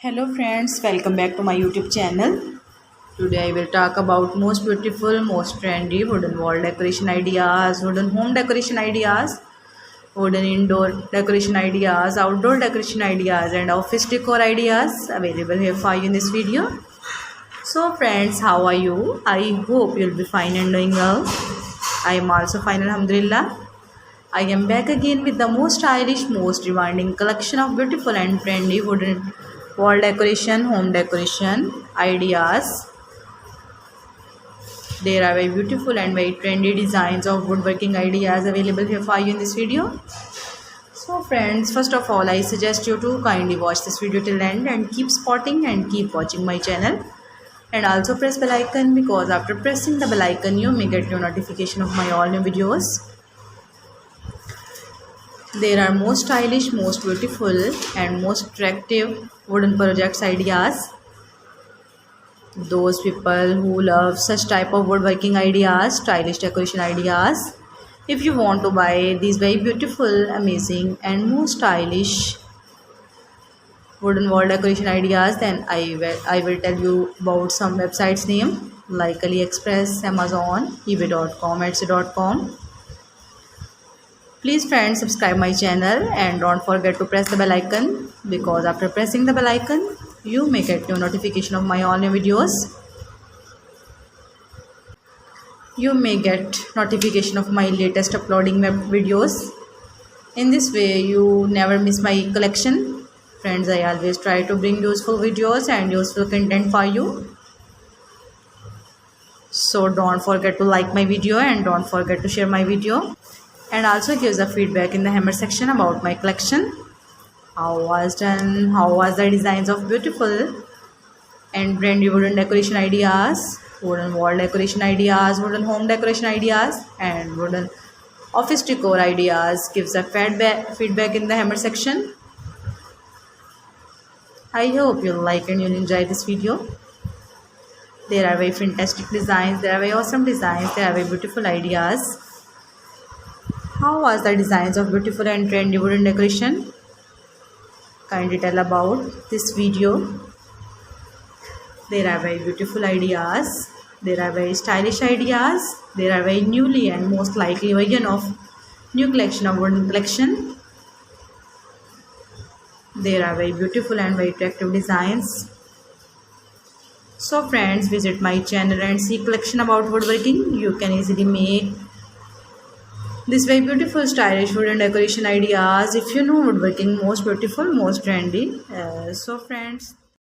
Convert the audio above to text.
Hello friends, welcome back to my YouTube channel. Today I will talk about most beautiful, most trendy wooden wall decoration ideas, wooden home decoration ideas, wooden indoor decoration ideas, outdoor decoration ideas and office decor ideas available here for you in this video. So friends, how are you? I hope you'll be fine and doing well. I am also fine, alhamdulillah. I am back again with the most stylish, most demanding collection of beautiful and trendy wooden wall decoration, home decoration ideas. There are very beautiful and very trendy designs of woodworking ideas available here for you in this video. So friends, first of all, I suggest you to kindly watch this video till end and keep spotting and keep watching my channel. And also press bell icon, because after pressing the bell icon, you may get your notification of my all new videos. There are most stylish, most beautiful and most attractive wooden projects ideas. Those people who love such type of woodworking ideas, stylish decoration ideas. If you want to buy these very beautiful, amazing and most stylish wooden wall decoration ideas, then I will tell you about some websites name like AliExpress, Amazon, eBay.com, Etsy.com. Please friends, subscribe my channel and don't forget to press the bell icon, because after pressing the bell icon you may get your notification of my all new videos. You may get notification of my latest uploading videos. In this way you never miss my collection. Friends, I always try to bring useful videos and useful content for you. So don't forget to like my video and don't forget to share my video. And also give the feedback in the hammer section about my collection. How was done, how was the designs of beautiful and trendy wooden decoration ideas, wooden wall decoration ideas, wooden home decoration ideas and wooden office decor ideas. Give the feedback in the hammer section. I hope you'll like and you'll enjoy this video. There are very fantastic designs, there are very awesome designs, there are very beautiful ideas. How was the designs of beautiful and trendy wooden decoration? Kindly tell about this video. There are very beautiful ideas. There are very stylish ideas. There are very newly and most likely version of new collection of wooden collection. There are very beautiful and very attractive designs. So friends, visit my channel and see collection about woodworking. You can easily make these very beautiful stylish wooden decoration ideas if you know woodworking most beautiful, most trendy. So friends,